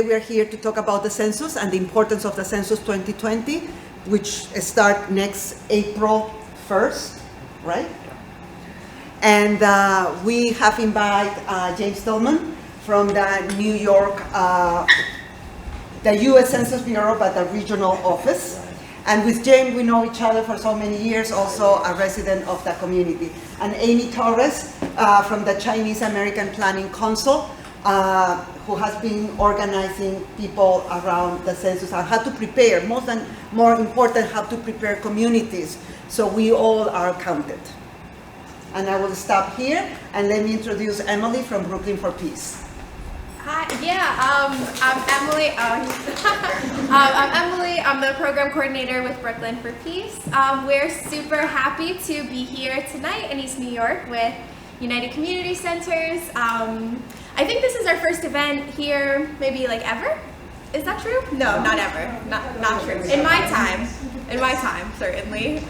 today we are here to talk about the census and the importance of the census 2020, which start next April 1st, right? And we have invited James Tillman from the New York, the U.S. Census Bureau, but the regional office. And with James, we know each other for so many years, also a resident of the community. And Amy Torres from the Chinese American Planning Council, who has been organizing people around the census and how to prepare, more important, how to prepare communities so we all are counted. And I will stop here and let me introduce Emily from Brooklyn for Peace. Hi, I'm Emily. I'm Emily. I'm the program coordinator with Brooklyn for Peace. We're super happy to be here tonight in East New York with United Community Centers. I think this is our first event here, maybe like ever. Is that true? No, not ever. Not true. In my time, certainly.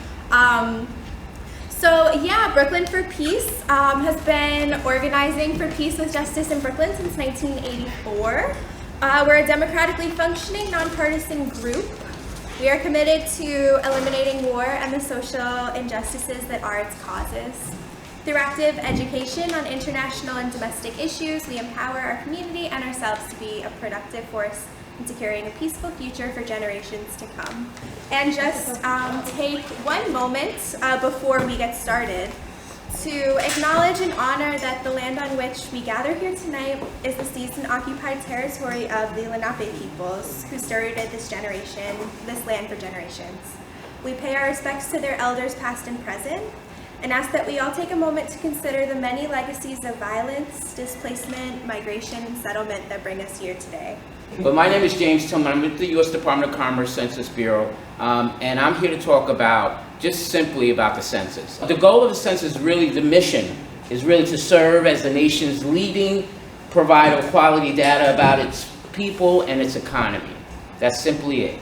So yeah, Brooklyn for Peace has been organizing for peace with justice in Brooklyn since 1984. We're a democratically functioning, nonpartisan group. We are committed to eliminating war and the social injustices that are its causes. Through active education on international and domestic issues, we empower our community and ourselves to be a productive force in securing a peaceful future for generations to come. And just take one moment before we get started to acknowledge and honor that the land on which we gather here tonight is the seized and occupied territory of the Lenape peoples who stewarded this land for generations. We pay our respects to their elders past and present, and ask that we all take a moment to consider the many legacies of violence, displacement, migration, and settlement that bring us here today. But my name is James Tilman. I'm with the U.S. Department of Commerce Census Bureau, and I'm here to talk about just simply about the census. The goal of the census, really the mission, is really to serve as the nation's leading provider of quality data about its people and its economy. That's simply it.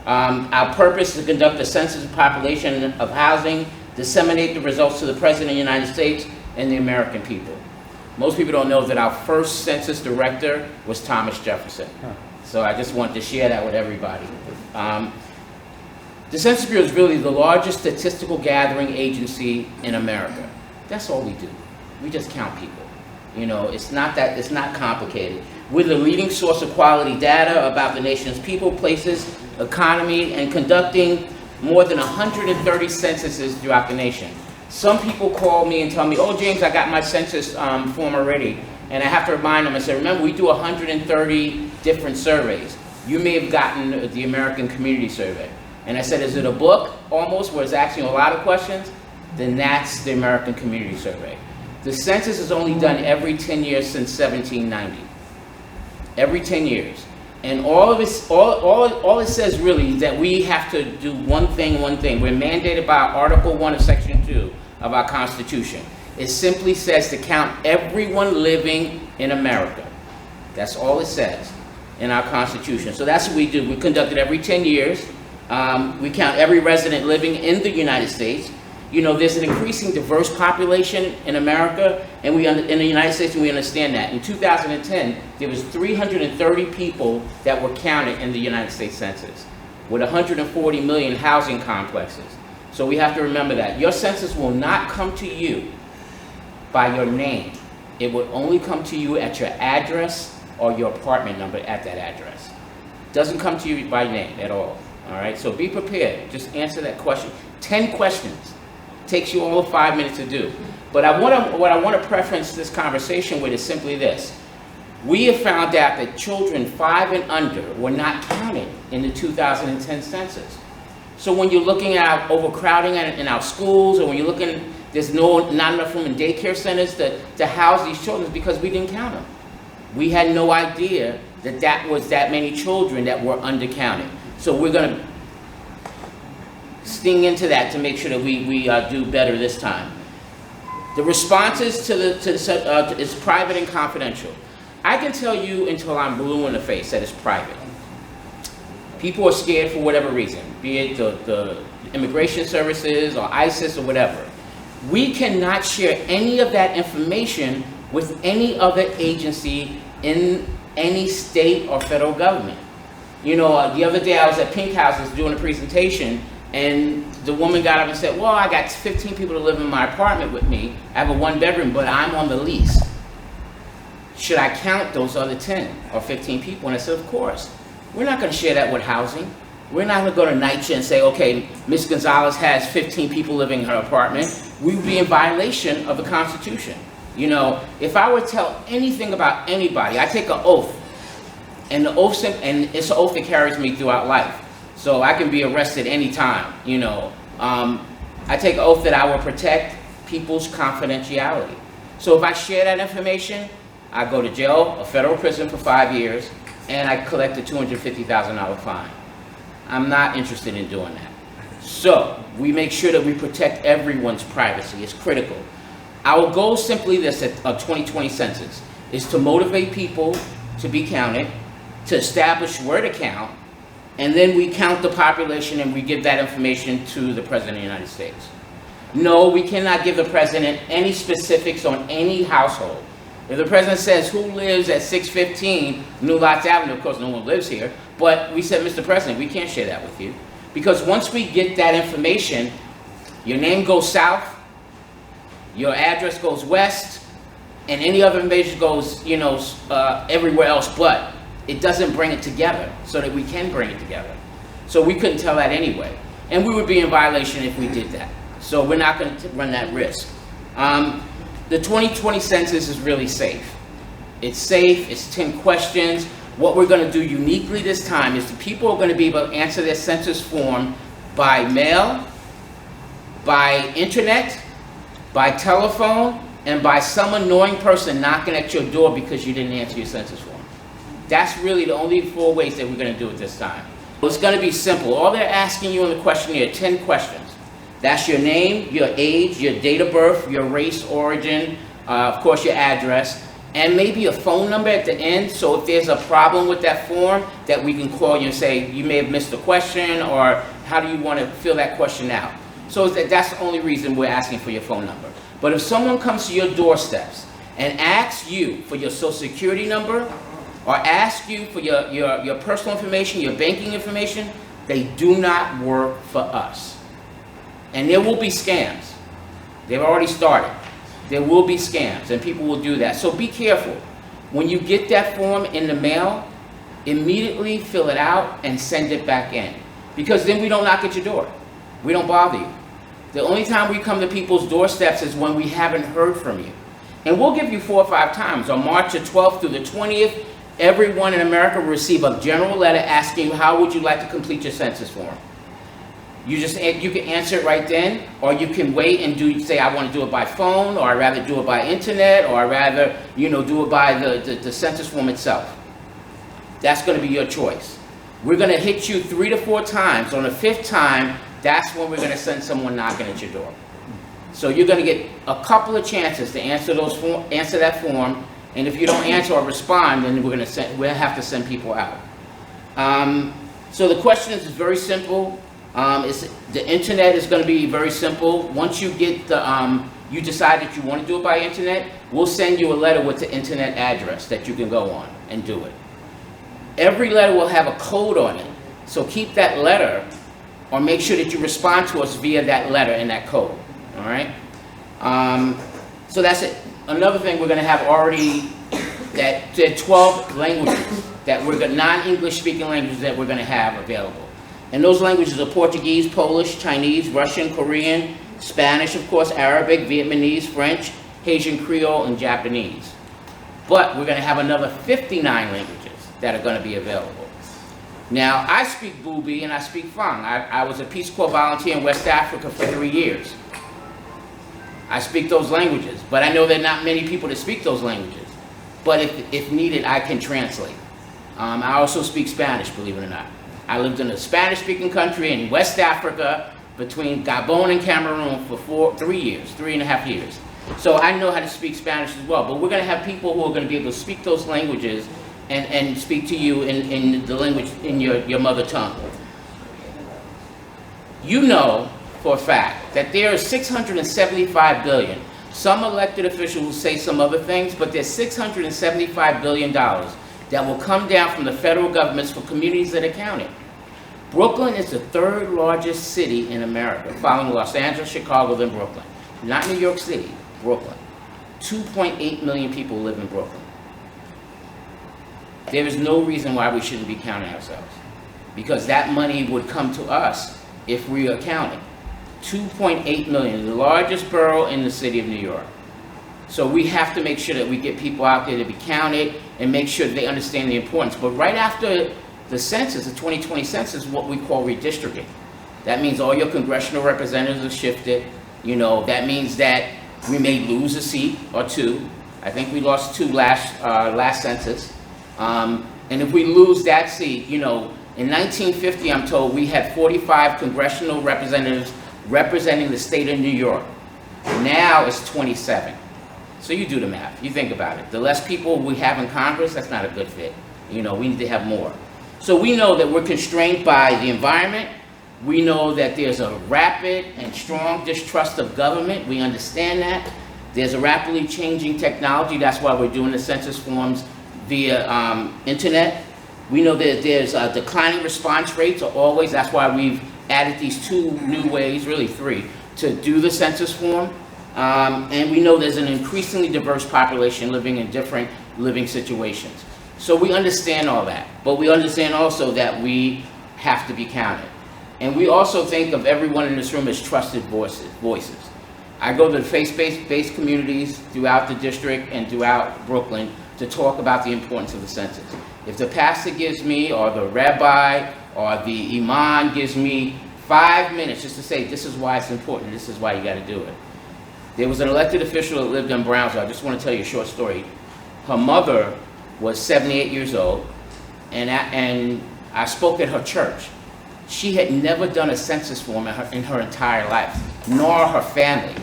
Our purpose is to conduct a census of population of housing, disseminate the results to the President of the United States and the American people. Most people don't know that our first census director was Thomas Jefferson. So I just wanted to share that with everybody. The Census Bureau is really the largest statistical gathering agency in America. That's all we do. We just count people. You know, it's not complicated. We're the leading source of quality data about the nation's people, places, economy, and conducting more than 130 censuses throughout the nation. Some people call me and tell me, oh, James, I got my census form already. And I have to remind them, I say, remember, we do 130 different surveys. You may have gotten the American Community Survey. And I said, is it a book, almost, where it's asking a lot of questions? Then that's the American Community Survey. The census is only done every 10 years since 1790. Every 10 years. And all it says really is that we have to do one thing. We're mandated by Article 1 of Section 2 of our Constitution. It simply says to count everyone living in America. That's all it says in our Constitution. So that's what we do. We conduct it every 10 years. We count every resident living in the United States. You know, there's an increasing diverse population in America, and in the United States, and we understand that. In 2010, there was 330 people that were counted in the United States Census, with 140 million housing complexes. So we have to remember that. Your census will not come to you by your name. It will only come to you at your address or your apartment number at that address. It doesn't come to you by name at all right? So be prepared. Just answer that question. 10 questions. Takes you all of 5 minutes to do. But what I want to preference this conversation with is simply this. We have found out that children 5 and under were not counted in the 2010 census. So when you're looking at overcrowding in our schools, or when you're looking, there's not enough room in daycare centers to house these children, it's because we didn't count them. We had no idea that was that many children that were undercounted. So we're going to sting into that to make sure that we do better this time. The responses is private and confidential. I can tell you until I'm blue in the face that it's private. People are scared for whatever reason, be it the immigration services or ISIS or whatever. We cannot share any of that information with any other agency in any state or federal government. You know, the other day I was at Pink Houses doing a presentation, and the woman got up and said, well, I got 15 people to live in my apartment with me. I have a 1-bedroom, but I'm on the lease. Should I count those other 10 or 15 people? And I said, of course. We're not going to share that with housing. We're not going to go to NYCHA and say, okay, Ms. Gonzalez has 15 people living in her apartment. We would be in violation of the Constitution. You know, if I were to tell anything about anybody, I take an oath. And the oath, and it's an oath that carries me throughout life. So I can be arrested anytime, you know. I take an oath that I will protect people's confidentiality. So if I share that information, I go to jail, a federal prison for 5 years, and I collect a $250,000 fine. I'm not interested in doing that. So we make sure that we protect everyone's privacy. It's critical. Our goal is simply this at a 2020 census, is to motivate people to be counted, to establish where to count, and then we count the population and we give that information to the President of the United States. No, we cannot give the President any specifics on any household. If the President says who lives at 615 New Lots Avenue, of course no one lives here, but we said, Mr. President, we can't share that with you. Because once we get that information, your name goes south, your address goes west, and any other information goes, you know, everywhere else, but it doesn't bring it together so that we can bring it together. So we couldn't tell that anyway. And we would be in violation if we did that. So we're not going to run that risk. The 2020 census is really safe. It's safe, it's 10 questions. What we're going to do uniquely this time is the people are going to be able to answer their census form by mail, by internet, by telephone, and by some annoying person knocking at your door because you didn't answer your census form. That's really the only 4 ways that we're going to do it this time. It's going to be simple. All they're asking you in the questionnaire, 10 questions. That's your name, your age, your date of birth, your race, origin, of course your address, and maybe a phone number at the end, so if there's a problem with that form, that we can call you and say, you may have missed the question, or how do you want to fill that question out? So that's the only reason we're asking for your phone number. But if someone comes to your doorsteps and asks you for your social security number, or ask you for your personal information, your banking information, they do not work for us. And there will be scams. They've already started. There will be scams, and people will do that. So be careful. When you get that form in the mail, immediately fill it out and send it back in. Because then we don't knock at your door. We don't bother you. The only time we come to people's doorsteps is when we haven't heard from you. And we'll give you 4 or 5 times. On March the 12th through the 20th, everyone in America will receive a general letter asking you, how would you like to complete your census form? You can answer it right then, or you can wait and say, I want to do it by phone, or I'd rather do it by internet, or I'd rather, you know, do it by the census form itself. That's going to be your choice. We're going to hit you 3 to 4 times. On the 5th time, that's when we're going to send someone knocking at your door. So you're going to get a couple of chances to answer that form, and if you don't answer or respond, then we'll have to send people out. So the question is very simple. The internet is going to be very simple. Once you get you decide that you want to do it by internet, we'll send you a letter with the internet address that you can go on and do it. Every letter will have a code on it, so keep that letter, or make sure that you respond to us via that letter and that code. All right. So that's it. Another thing we're going to have already, that there are 12 languages that non-English speaking languages that we're going to have available. And those languages are Portuguese, Polish, Chinese, Russian, Korean, Spanish, of course, Arabic, Vietnamese, French, Haitian Creole, and Japanese. But we're going to have another 59 languages that are going to be available. Now, I speak Bubi and I speak Fang. I was a Peace Corps volunteer in West Africa for 3 years. I speak those languages, but I know there are not many people that speak those languages. But if needed, I can translate. I also speak Spanish, believe it or not. I lived in a Spanish-speaking country in West Africa between Gabon and Cameroon for 3.5 years. So I know how to speak Spanish as well. But we're going to have people who are going to be able to speak those languages and speak to you in the language, in your mother tongue. You know for a fact that there are 675 billion. Some elected officials will say some other things, but there's $675 billion that will come down from the federal governments for communities that are counted. Brooklyn is the third largest city in America, following Los Angeles, Chicago, then Brooklyn. Not New York City, Brooklyn. 2.8 million people live in Brooklyn. There is no reason why we shouldn't be counting ourselves, because that money would come to us if we are counting. 2.8 million, the largest borough in the city of New York. So we have to make sure that we get people out there to be counted and make sure that they understand the importance. But right after the census, the 2020 census, is what we call redistricting. That means all your congressional representatives are shifted. You know, that means that we may lose a seat or two. I think we lost 2 last census. And if we lose that seat, you know, in 1950, I'm told, we had 45 congressional representatives representing the state of New York. Now it's 27. So you do the math, you think about it. The less people we have in Congress, that's not a good fit. You know, we need to have more. So we know that we're constrained by the environment. We know that there's a rapid and strong distrust of government. We understand that. There's a rapidly changing technology. That's why we're doing the census forms via internet. We know that there's declining response rates always. That's why we've added these 2 new ways, really 3, to do the census form. And we know there's an increasingly diverse population living in different living situations. So we understand all that, but we understand also that we have to be counted. And we also think of everyone in this room as trusted voices. I go to the faith-based communities throughout the district and throughout Brooklyn to talk about the importance of the census. If the pastor gives me, or the rabbi, or the imam gives me 5 minutes just to say, this is why it's important, this is why you got to do it. There was an elected official that lived in Brownsville. I just want to tell you a short story. Her mother was 78 years old, and I spoke at her church. She had never done a census form in her entire life, nor her family.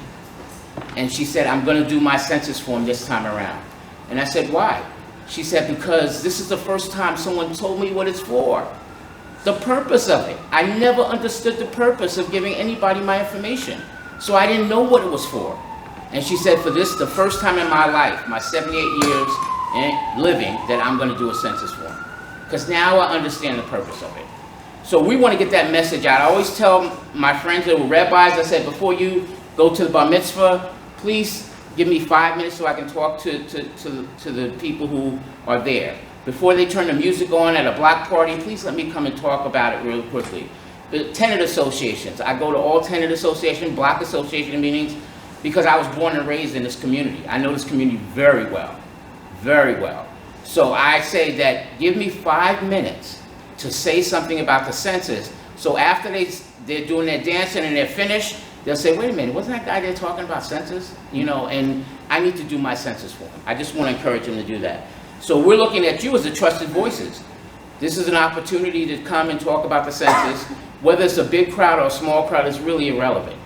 And she said, I'm going to do my census form this time around. And I said, why? She said, because this is the first time someone told me what it's for. The purpose of it. I never understood the purpose of giving anybody my information. So I didn't know what it was for. And she said, for this, the first time in my life, my 78 years living, that I'm going to do a census form. Because now I understand the purpose of it. So we want to get that message out. I always tell my friends that were rabbis, I said, before you go to the bar mitzvah, please give me 5 minutes so I can talk to the people who are there. Before they turn the music on at a block party, please let me come and talk about it real quickly. The tenant associations. I go to all tenant association, block association meetings, because I was born and raised in this community. I know this community very well, very well. So I say that give me 5 minutes to say something about the census. So after they're doing their dancing and they're finished, they'll say, wait a minute, wasn't that guy there talking about census? You know, and I need to do my census form. I just want to encourage them to do that. So we're looking at you as the trusted voices. This is an opportunity to come and talk about the census. Whether it's a big crowd or a small crowd is really irrelevant.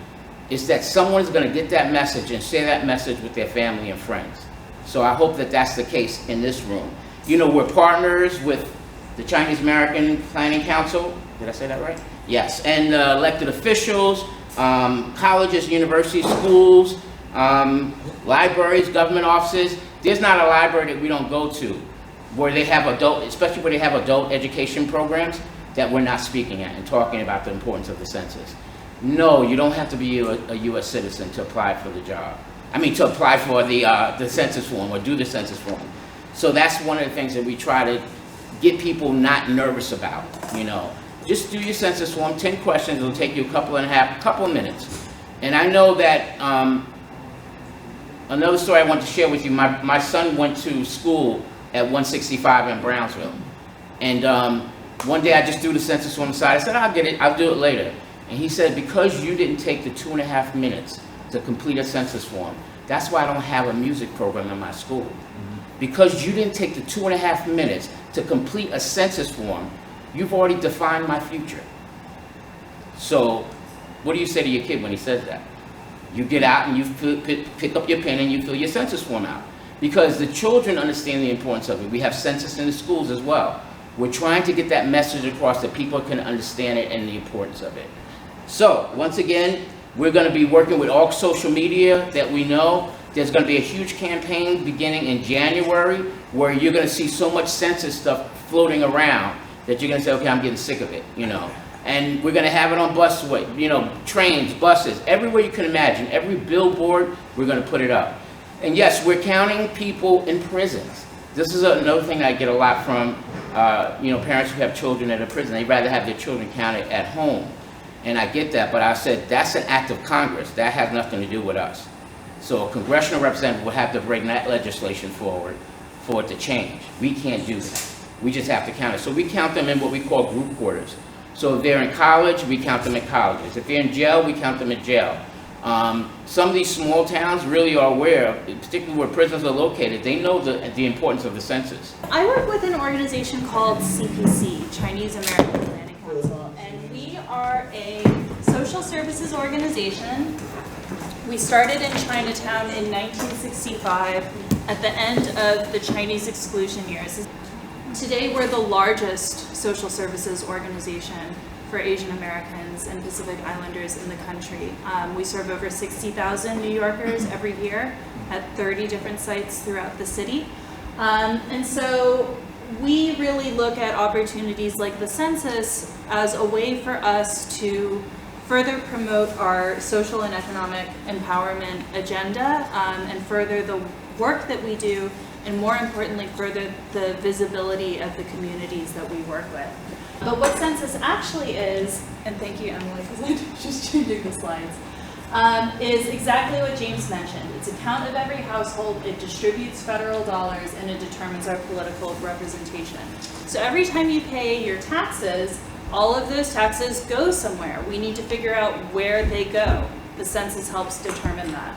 It's that someone's going to get that message and share that message with their family and friends. So I hope that that's the case in this room. You know, we're partners with the Chinese American Planning Council. Did I say that right? Yes. And elected officials, colleges, universities, schools, libraries, government offices. There's not a library that we don't go to where they have especially where they have adult education programs, that we're not speaking at and talking about the importance of the census. No, you don't have to be a U.S. citizen to apply for the job. I mean, to apply for the census form or do the census form. So that's one of the things that we try to get people not nervous about, you know. Just do your census form, 10 questions, it'll take you a couple of minutes. And I know that, another story I want to share with you, my son went to school at 165 in Brownsville. And one day I just threw the census form aside. I said, I'll get it, I'll do it later. And he said, because you didn't take the 2.5 minutes to complete a census form, that's why I don't have a music program in my school. Because you didn't take the 2.5 minutes to complete a census form, you've already defined my future. So what do you say to your kid when he says that? You get out and you pick up your pen and you fill your census form out. Because the children understand the importance of it. We have census in the schools as well. We're trying to get that message across that people can understand it and the importance of it. So, once again, we're going to be working with all social media that we know. There's going to be a huge campaign beginning in January where you're going to see so much census stuff floating around that you're going to say, okay, I'm getting sick of it, you know. And we're going to have it on busway, you know, trains, buses, everywhere you can imagine. Every billboard, we're going to put it up. And yes, we're counting people in prisons. This is another thing I get a lot from, you know, parents who have children in a prison. They'd rather have their children counted at home. And I get that, but I said that's an act of Congress. That has nothing to do with us. So a congressional representative will have to bring that legislation forward for it to change. We can't do that. We just have to count it. So we count them in what we call group quarters. So if they're in college, we count them in colleges. If they're in jail, we count them in jail. Some of these small towns really are aware, particularly where prisons are located, they know the importance of the census. I work with an organization called CPC, Chinese American Planning Council, and we are a social services organization. We started in Chinatown in 1965 at the end of the Chinese exclusion years. Today we're the largest social services organization for Asian Americans and Pacific Islanders in the country. We serve over 60,000 New Yorkers every year at 30 different sites throughout the city. And so we really look at opportunities like the census as a way for us to further promote our social and economic empowerment agenda and further the work that we do, and more importantly, further the visibility of the communities that we work with. But what census actually is, and thank you, Emily, because I'm just changing the slides, is exactly what James mentioned. It's a count of every household, it distributes federal dollars, and it determines our political representation. So every time you pay your taxes, all of those taxes go somewhere. We need to figure out where they go. The census helps determine that.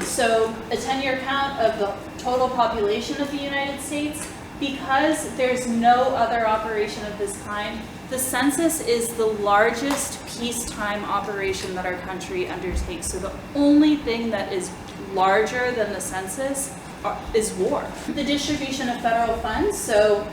So a 10-year count of the total population of the United States, because there's no other operation of this kind, the census is the largest peacetime operation that our country undertakes. So the only thing that is larger than the census is war. The distribution of federal funds, so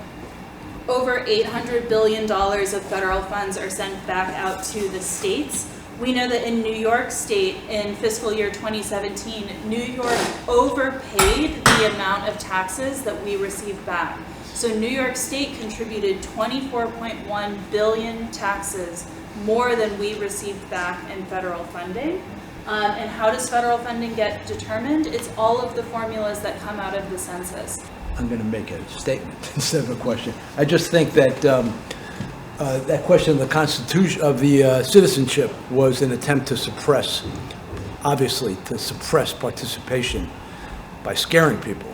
over $800 billion of federal funds are sent back out to the states. We know that in New York State, in fiscal year 2017, New York overpaid the amount of taxes that we received back. So New York State contributed 24.1 billion taxes, more than we received back in federal funding. And how does federal funding get determined? It's all of the formulas that come out of the census. I'm going to make a statement instead of a question. I just think that that question of the Constitution, of the citizenship, was an attempt to suppress, obviously, to suppress participation by scaring people.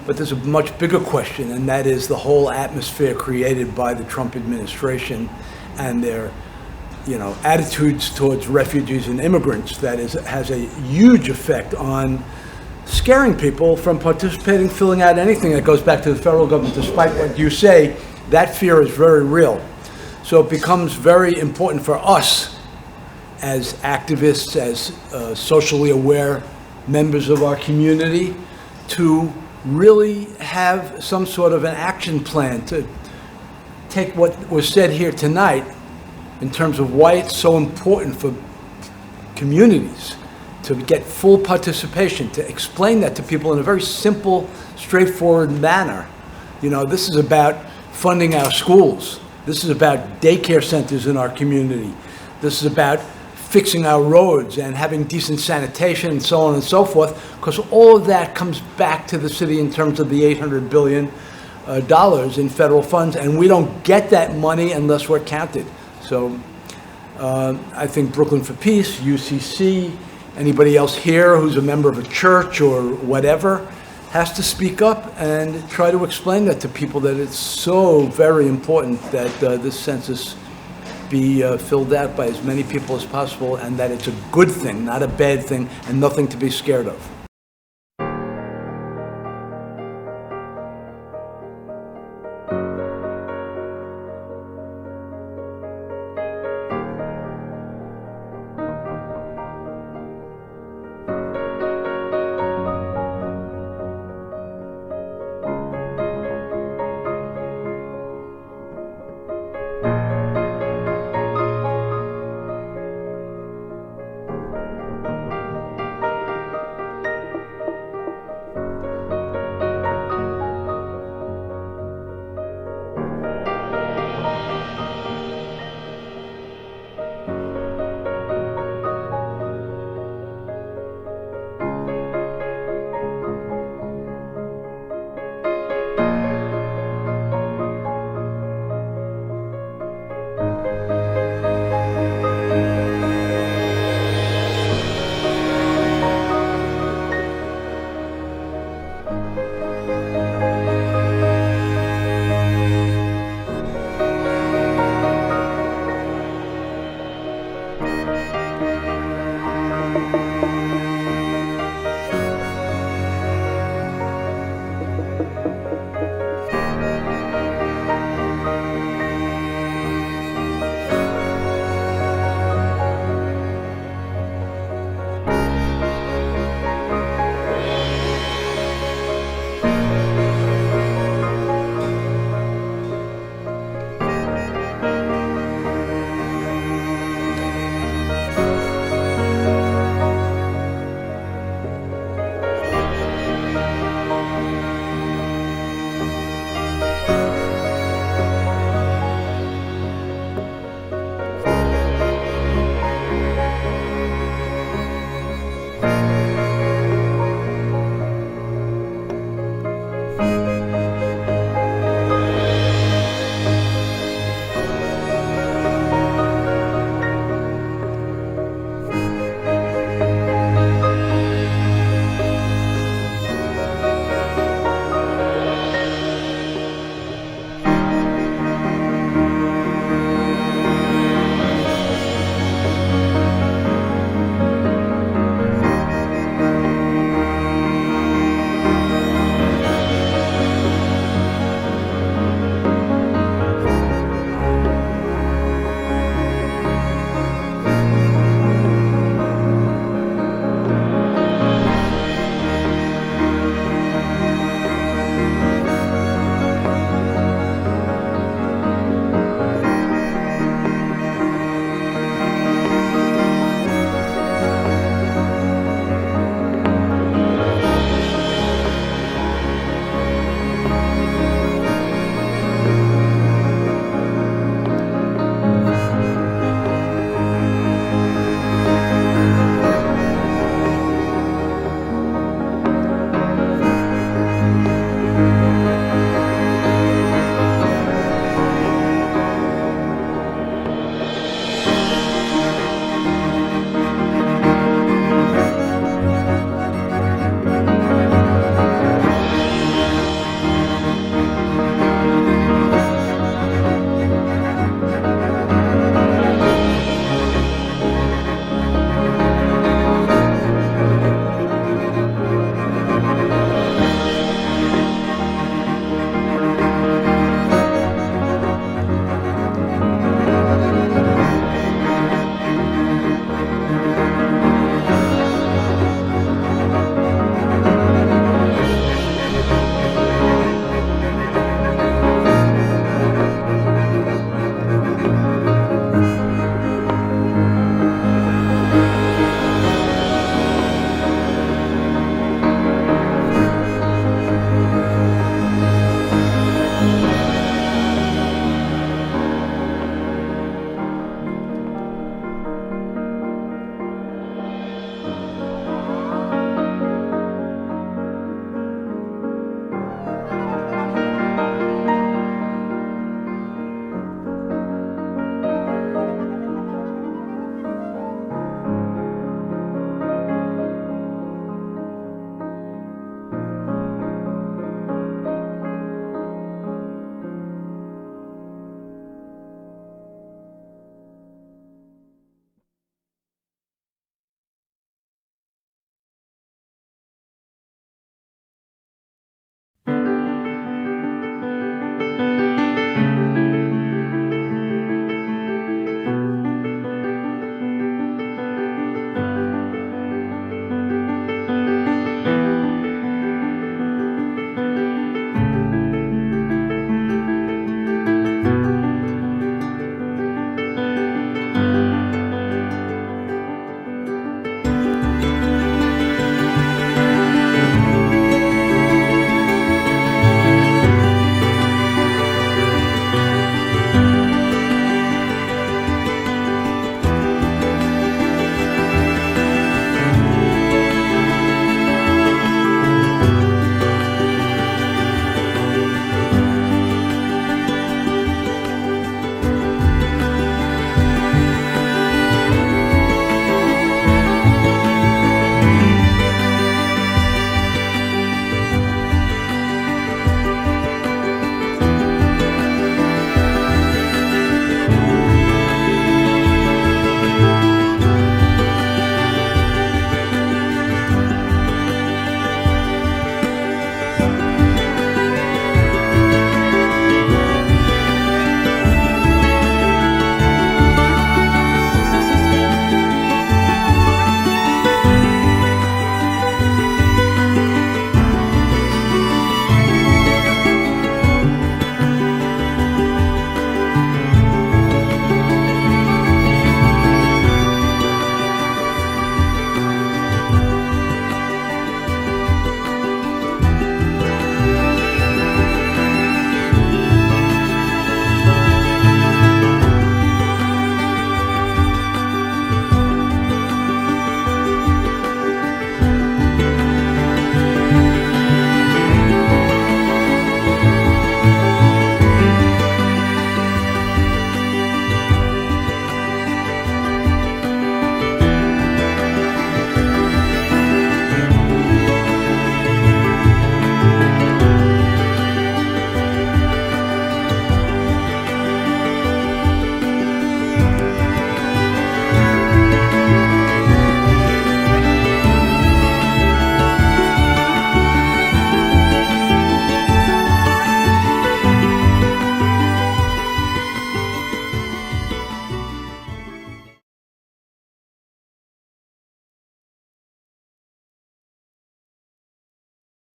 But there's a much bigger question, and that is the whole atmosphere created by the Trump administration and their, attitudes towards refugees and immigrants that has a huge effect on scaring people from participating, filling out anything that goes back to the federal government. Despite what you say, that fear is very real. So it becomes very important for us as activists, as socially aware members of our community, to really have some sort of an action plan to take what was said here tonight in terms of why it's so important for communities to get full participation, to explain that to people in a very simple, straightforward manner. This is about funding our schools. This is about daycare centers in our community. This is about fixing our roads and having decent sanitation and so on and so forth, because all of that comes back to the city in terms of the $800 billion in federal funds, and we don't get that money unless we're counted. So I think Brooklyn for Peace, UCC, anybody else here who's a member of a church or whatever has to speak up and try to explain that to people, that it's so very important that this census be filled out by as many people as possible, and that it's a good thing, not a bad thing, and nothing to be scared of.